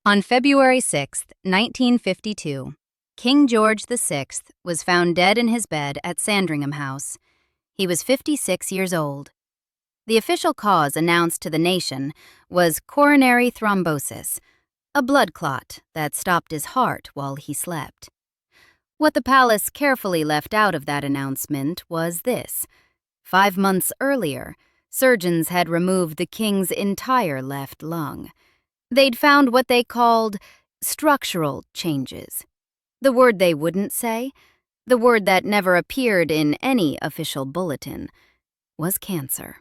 On February 6, 1952, King George VI was found dead in his bed at Sandringham House. He was 56 years old. The official cause announced to the nation was coronary thrombosis, a blood clot that stopped his heart while he slept. What the palace carefully left out of that announcement was this: 5 months earlier, surgeons had removed the king's entire left lung. They'd found what they called structural changes. The word they wouldn't say, the word that never appeared in any official bulletin, was cancer.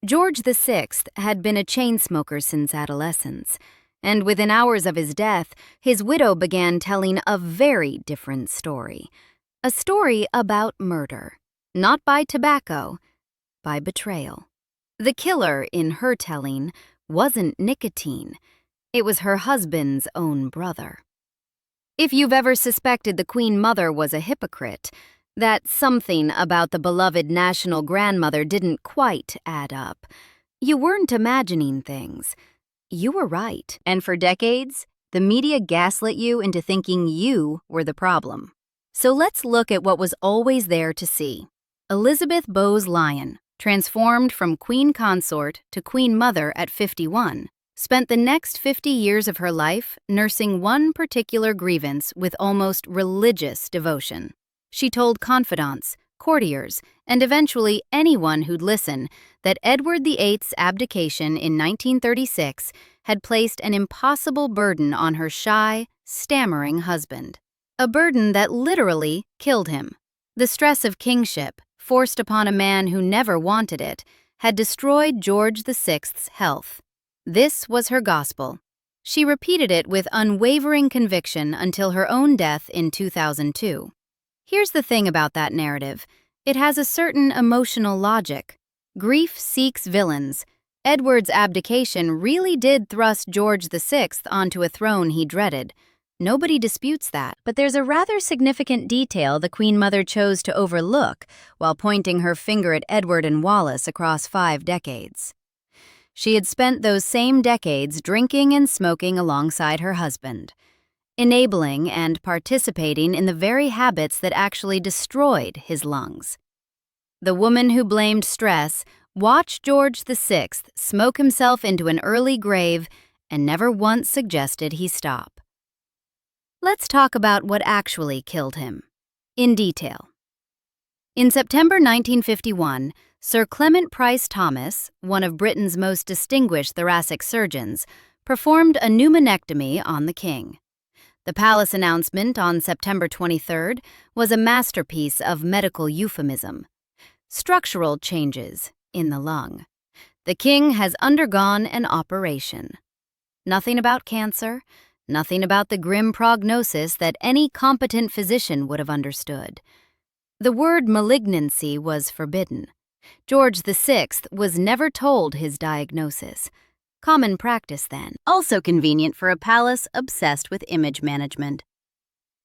George VI had been a chain smoker since adolescence, and within hours of his death, his widow began telling a very different story. A story about murder, not by tobacco, by betrayal. The killer, in her telling, wasn't nicotine. It was her husband's own brother. If you've ever suspected the Queen Mother was a hypocrite, that something about the beloved national grandmother didn't quite add up, you weren't imagining things. You were right. And for decades, the media gaslit you into thinking you were the problem. So let's look at what was always there to see. Elizabeth Bowes-Lyon, transformed from Queen Consort to Queen Mother at 51, spent the next 50 years of her life nursing one particular grievance with almost religious devotion. She told confidants, courtiers, and eventually anyone who'd listen that Edward VIII's abdication in 1936 had placed an impossible burden on her shy, stammering husband. A burden that literally killed him. The stress of kingship, forced upon a man who never wanted it, had destroyed George VI's health. This was her gospel. She repeated it with unwavering conviction until her own death in 2002. Here's the thing about that narrative. It has a certain emotional logic. Grief seeks villains. Edward's abdication really did thrust George VI onto a throne he dreaded. Nobody disputes that, but there's a rather significant detail the Queen Mother chose to overlook while pointing her finger at Edward and Wallace across 5 decades. She had spent those same decades drinking and smoking alongside her husband, enabling and participating in the very habits that actually destroyed his lungs. The woman who blamed stress watched George VI smoke himself into an early grave and never once suggested he stop. Let's talk about what actually killed him, in detail. In September 1951, Sir Clement Price Thomas, one of Britain's most distinguished thoracic surgeons, performed a pneumonectomy on the king. The palace announcement on September 23rd was a masterpiece of medical euphemism. Structural changes in the lung. The king has undergone an operation. Nothing about cancer. Nothing about the grim prognosis that any competent physician would have understood. The word malignancy was forbidden. George VI was never told his diagnosis. Common practice then. Also convenient for a palace obsessed with image management.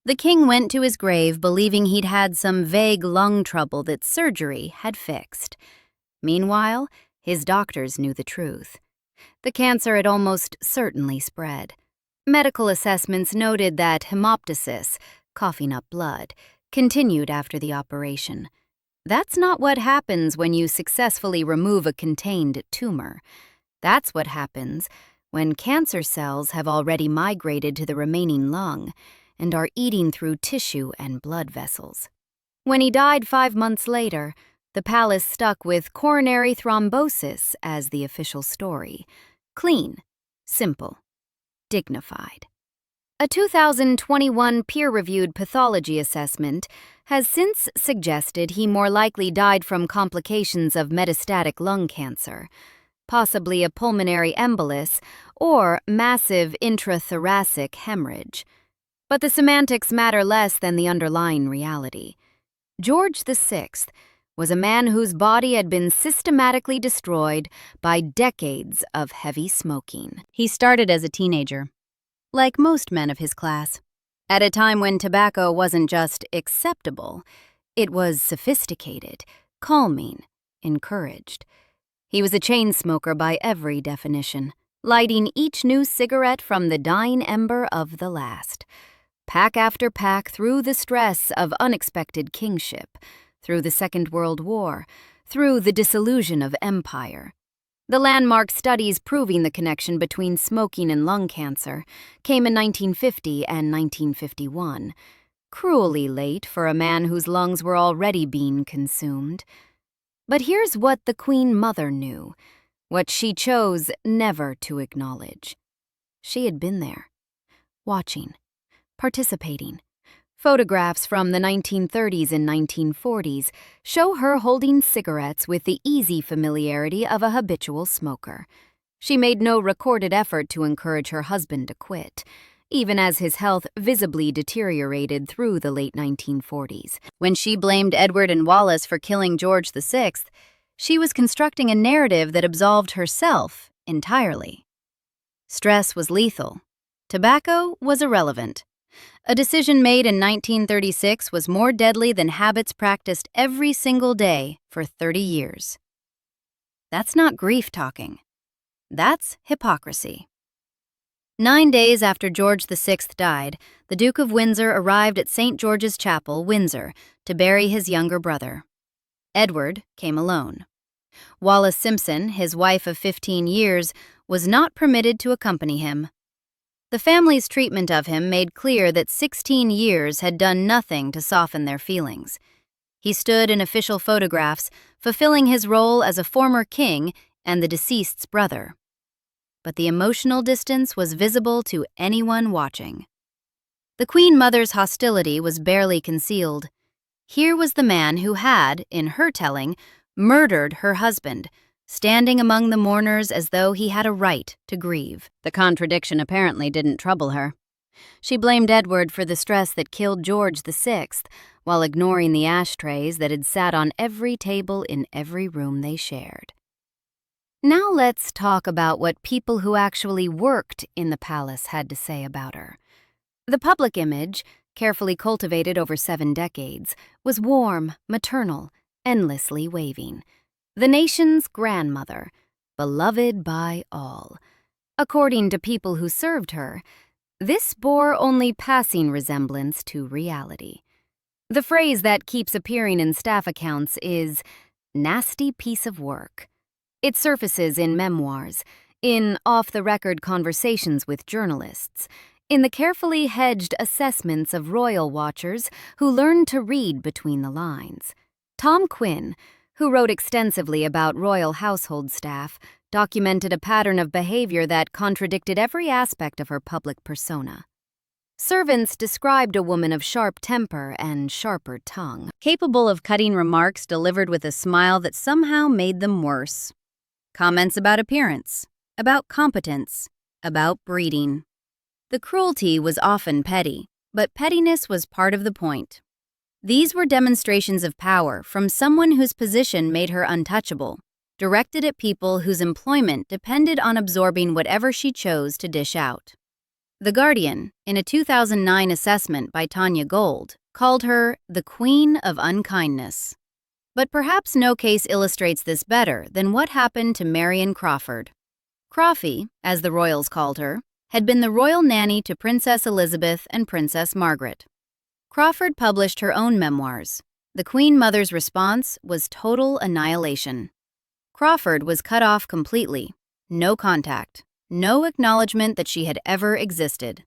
The king went to his grave believing he'd had some vague lung trouble that surgery had fixed. Meanwhile, his doctors knew the truth. The cancer had almost certainly spread. Medical assessments noted that hemoptysis, coughing up blood, continued after the operation. That's not what happens when you successfully remove a contained tumor. That's what happens when cancer cells have already migrated to the remaining lung and are eating through tissue and blood vessels. When he died 5 months later, the palace stuck with coronary thrombosis as the official story. Clean, simple, dignified. A 2021 peer-reviewed pathology assessment has since suggested he more likely died from complications of metastatic lung cancer, possibly a pulmonary embolus or massive intrathoracic hemorrhage. But the semantics matter less than the underlying reality. George VI was a man whose body had been systematically destroyed by decades of heavy smoking. He started as a teenager, like most men of his class, at a time when tobacco wasn't just acceptable, it was sophisticated, calming, encouraged. He was a chain smoker by every definition, lighting each new cigarette from the dying ember of the last. Pack after pack through the stress of unexpected kingship, through the Second World War, through the disillusion of empire. The landmark studies proving the connection between smoking and lung cancer came in 1950 and 1951, cruelly late for a man whose lungs were already being consumed. But here's what the Queen Mother knew, what she chose never to acknowledge. She had been there, watching, participating. Photographs from the 1930s and 1940s show her holding cigarettes with the easy familiarity of a habitual smoker. She made no recorded effort to encourage her husband to quit, even as his health visibly deteriorated through the late 1940s. When she blamed Edward and Wallace for killing George VI, she was constructing a narrative that absolved herself entirely. Stress was lethal. Tobacco was irrelevant. A decision made in 1936 was more deadly than habits practiced every single day for 30 years. That's not grief talking. That's hypocrisy. 9 days after George VI died, the Duke of Windsor arrived at St. George's Chapel, Windsor, to bury his younger brother. Edward came alone. Wallis Simpson, his wife of 15 years, was not permitted to accompany him. The family's treatment of him made clear that 16 years had done nothing to soften their feelings. He stood in official photographs, fulfilling his role as a former king and the deceased's brother. But the emotional distance was visible to anyone watching. The Queen Mother's hostility was barely concealed. Here was the man who had, in her telling, murdered her husband, standing among the mourners as though he had a right to grieve. The contradiction apparently didn't trouble her. She blamed Edward for the stress that killed George VI, while ignoring the ashtrays that had sat on every table in every room they shared. Now let's talk about what people who actually worked in the palace had to say about her. The public image, carefully cultivated over 7 decades, was warm, maternal, endlessly waving. The nation's grandmother, beloved by all. According to people who served her, this bore only passing resemblance to reality. The phrase that keeps appearing in staff accounts is, "nasty piece of work." It surfaces in memoirs, in off-the-record conversations with journalists, in the carefully hedged assessments of royal watchers who learned to read between the lines. Tom Quinn, who wrote extensively about royal household staff, documented a pattern of behavior that contradicted every aspect of her public persona. Servants described a woman of sharp temper and sharper tongue, capable of cutting remarks delivered with a smile that somehow made them worse. Comments about appearance, about competence, about breeding. The cruelty was often petty, but pettiness was part of the point. These were demonstrations of power from someone whose position made her untouchable, directed at people whose employment depended on absorbing whatever she chose to dish out. The Guardian, in a 2009 assessment by Tanya Gold, called her the Queen of Unkindness. But perhaps no case illustrates this better than what happened to Marion Crawford. Crawfie, as the royals called her, had been the royal nanny to Princess Elizabeth and Princess Margaret. Crawford published her own memoirs. The Queen Mother's response was total annihilation. Crawford was cut off completely. No contact. No acknowledgement that she had ever existed.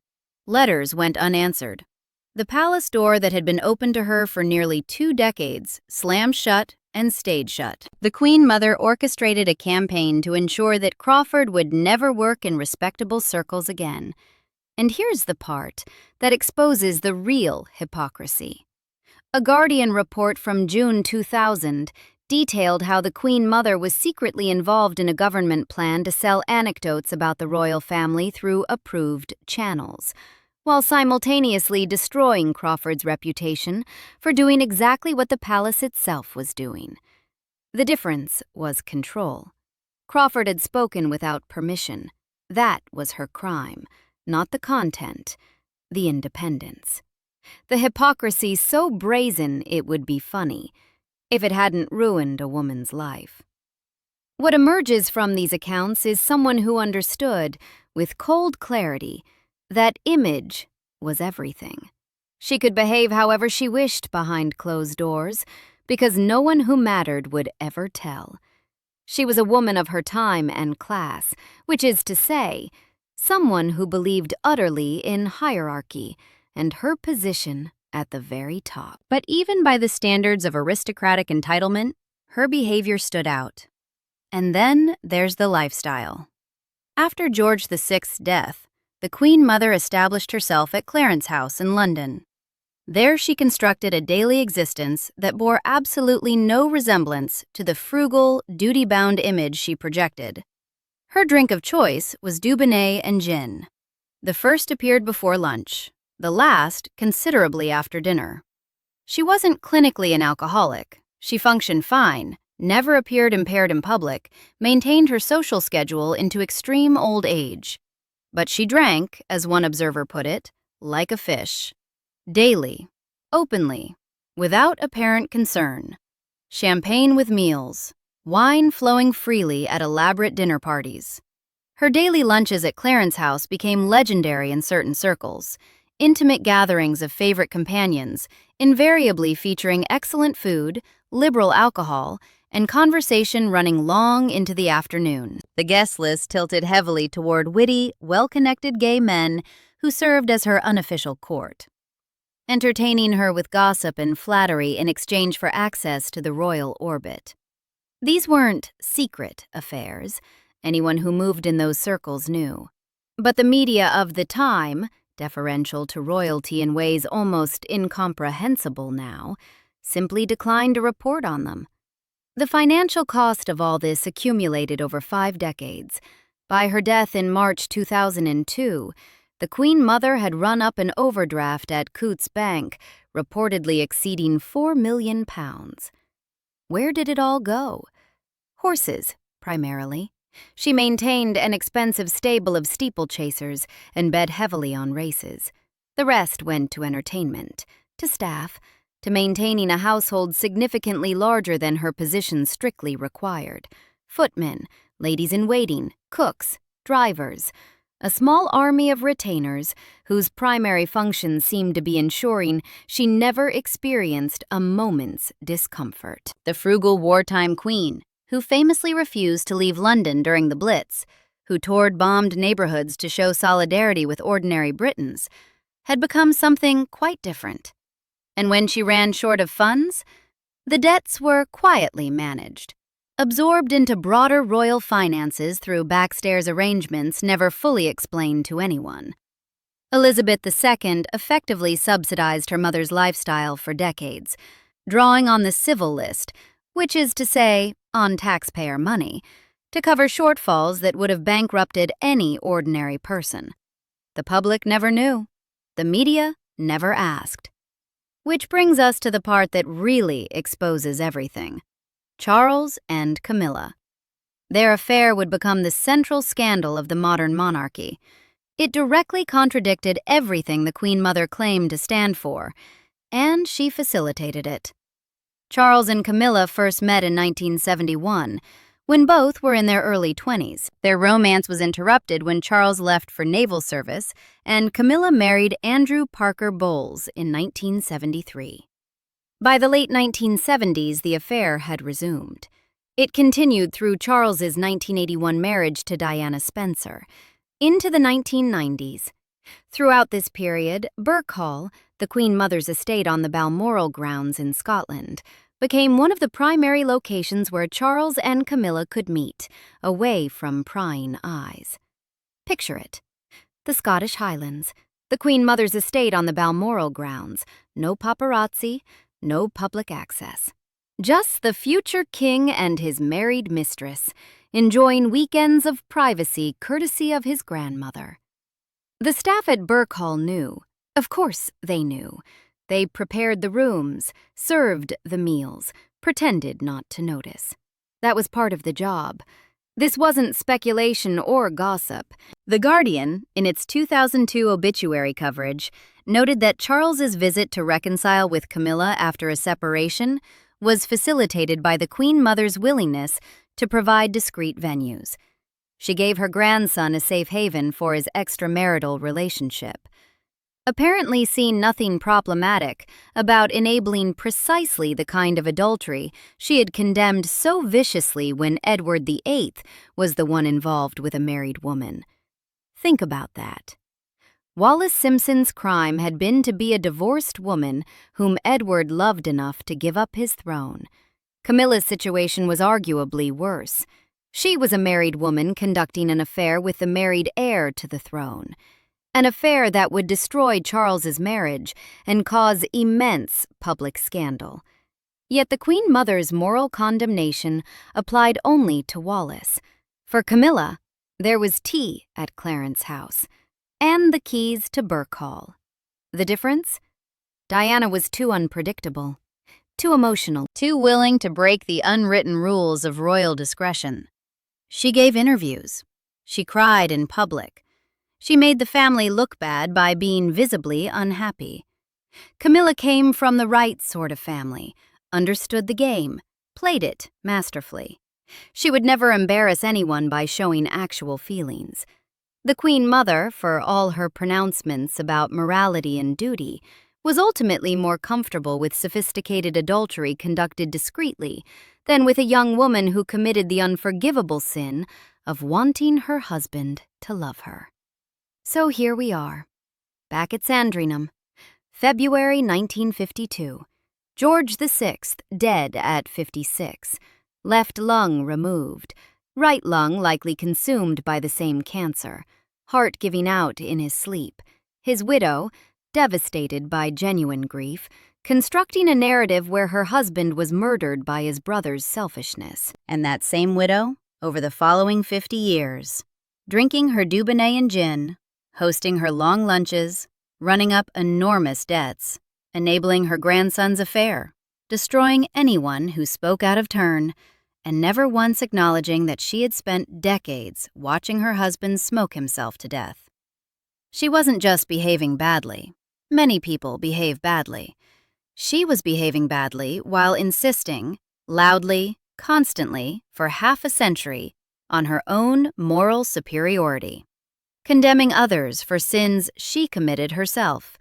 Letters went unanswered. The palace door that had been open to her for nearly 2 decades slammed shut and stayed shut. The Queen Mother orchestrated a campaign to ensure that Crawford would never work in respectable circles again. And here's the part that exposes the real hypocrisy. A Guardian report from June 2000 detailed how the Queen Mother was secretly involved in a government plan to sell anecdotes about the royal family through approved channels, while simultaneously destroying Crawford's reputation for doing exactly what the palace itself was doing. The difference was control. Crawford had spoken without permission. That was her crime. Not the content, the independence. The hypocrisy so brazen it would be funny, if it hadn't ruined a woman's life. What emerges from these accounts is someone who understood, with cold clarity, that image was everything. She could behave however she wished behind closed doors, because no one who mattered would ever tell. She was a woman of her time and class, which is to say, someone who believed utterly in hierarchy and her position at the very top. But even by the standards of aristocratic entitlement, her behavior stood out. And then there's the lifestyle. After George VI's death, the Queen Mother established herself at Clarence House in London. There she constructed a daily existence that bore absolutely no resemblance to the frugal, duty-bound image she projected. Her drink of choice was Dubonnet and gin. The first appeared before lunch, the last considerably after dinner. She wasn't clinically an alcoholic. She functioned fine, never appeared impaired in public, maintained her social schedule into extreme old age. But she drank, as one observer put it, like a fish. Daily, openly, without apparent concern. Champagne with meals, wine flowing freely at elaborate dinner parties. Her daily lunches at Clarence House became legendary in certain circles, intimate gatherings of favorite companions, invariably featuring excellent food, liberal alcohol, and conversation running long into the afternoon. The guest list tilted heavily toward witty, well-connected gay men who served as her unofficial court, entertaining her with gossip and flattery in exchange for access to the royal orbit. These weren't secret affairs. Anyone who moved in those circles knew. But the media of the time, deferential to royalty in ways almost incomprehensible now, simply declined to report on them. The financial cost of all this accumulated over 5 decades. By her death in March 2002, the Queen Mother had run up an overdraft at Coutts Bank, reportedly exceeding £4 million. Where did it all go? Horses, primarily. She maintained an expensive stable of steeplechasers and bet heavily on races. The rest went to entertainment, to staff, to maintaining a household significantly larger than her position strictly required. Footmen, ladies-in-waiting, cooks, drivers, a small army of retainers whose primary function seemed to be ensuring she never experienced a moment's discomfort. The frugal wartime queen, who famously refused to leave London during the Blitz, who toured bombed neighborhoods to show solidarity with ordinary Britons, had become something quite different. And when she ran short of funds, the debts were quietly managed, absorbed into broader royal finances through backstairs arrangements never fully explained to anyone. Elizabeth II effectively subsidized her mother's lifestyle for decades, drawing on the civil list, which is to say, on taxpayer money, to cover shortfalls that would have bankrupted any ordinary person. The public never knew. The media never asked. Which brings us to the part that really exposes everything. Charles and Camilla. Their affair would become the central scandal of the modern monarchy. It directly contradicted everything the Queen Mother claimed to stand for, and she facilitated it. Charles and Camilla first met in 1971, when both were in their early 20s. Their romance was interrupted when Charles left for naval service, and Camilla married Andrew Parker Bowles in 1973. By the late 1970s, the affair had resumed. It continued through Charles's 1981 marriage to Diana Spencer, into the 1990s. Throughout this period, Birk Hall, the Queen Mother's estate on the Balmoral grounds in Scotland, became one of the primary locations where Charles and Camilla could meet, away from prying eyes. Picture it. The Scottish Highlands, the Queen Mother's estate on the Balmoral grounds, no paparazzi, no public access. Just the future king and his married mistress, enjoying weekends of privacy courtesy of his grandmother. The staff at Birk Hall knew. Of course they knew. They prepared the rooms, served the meals, pretended not to notice. That was part of the job. This wasn't speculation or gossip. The Guardian, in its 2002 obituary coverage, noted that Charles's visit to reconcile with Camilla after a separation was facilitated by the Queen Mother's willingness to provide discreet venues. She gave her grandson a safe haven for his extramarital relationship. Apparently seen nothing problematic about enabling precisely the kind of adultery she had condemned so viciously when Edward VIII was the one involved with a married woman. Think about that. Wallis Simpson's crime had been to be a divorced woman whom Edward loved enough to give up his throne. Camilla's situation was arguably worse. She was a married woman conducting an affair with the married heir to the throne. An affair that would destroy Charles's marriage and cause immense public scandal. Yet the Queen Mother's moral condemnation applied only to Wallis. For Camilla, there was tea at Clarence House, and the keys to Burke Hall. The difference? Diana was too unpredictable, too emotional, too willing to break the unwritten rules of royal discretion. She gave interviews. She cried in public. She made the family look bad by being visibly unhappy. Camilla came from the right sort of family, understood the game, played it masterfully. She would never embarrass anyone by showing actual feelings. The Queen Mother, for all her pronouncements about morality and duty, was ultimately more comfortable with sophisticated adultery conducted discreetly than with a young woman who committed the unforgivable sin of wanting her husband to love her. So here we are, back at Sandringham, February 1952. George VI, dead at 56, left lung removed, right lung likely consumed by the same cancer, heart giving out in his sleep, his widow, devastated by genuine grief, constructing a narrative where her husband was murdered by his brother's selfishness. And that same widow, over the following 50 years, drinking her Dubonnet and gin, hosting her long lunches, running up enormous debts, enabling her grandson's affair, destroying anyone who spoke out of turn, and never once acknowledging that she had spent decades watching her husband smoke himself to death. She wasn't just behaving badly. Many people behave badly. She was behaving badly while insisting, loudly, constantly, for half a century, on her own moral superiority, condemning others for sins she committed herself,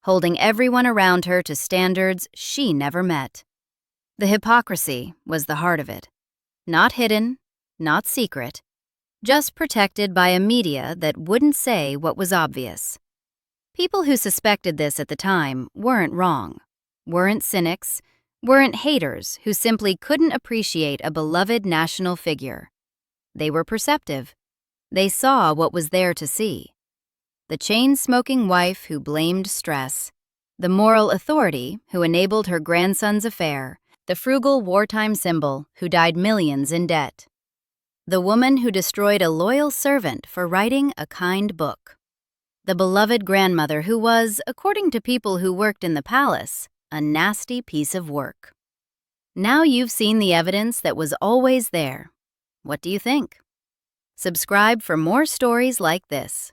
holding everyone around her to standards she never met. The hypocrisy was the heart of it. Not hidden, not secret, just protected by a media that wouldn't say what was obvious. People who suspected this at the time weren't wrong, weren't cynics, weren't haters who simply couldn't appreciate a beloved national figure. They were perceptive. They saw what was there to see. The chain-smoking wife who blamed stress, the moral authority who enabled her grandson's affair, the frugal wartime symbol who died millions in debt, the woman who destroyed a loyal servant for writing a kind book, the beloved grandmother who was, according to people who worked in the palace, a nasty piece of work. Now you've seen the evidence that was always there. What do you think? Subscribe for more stories like this.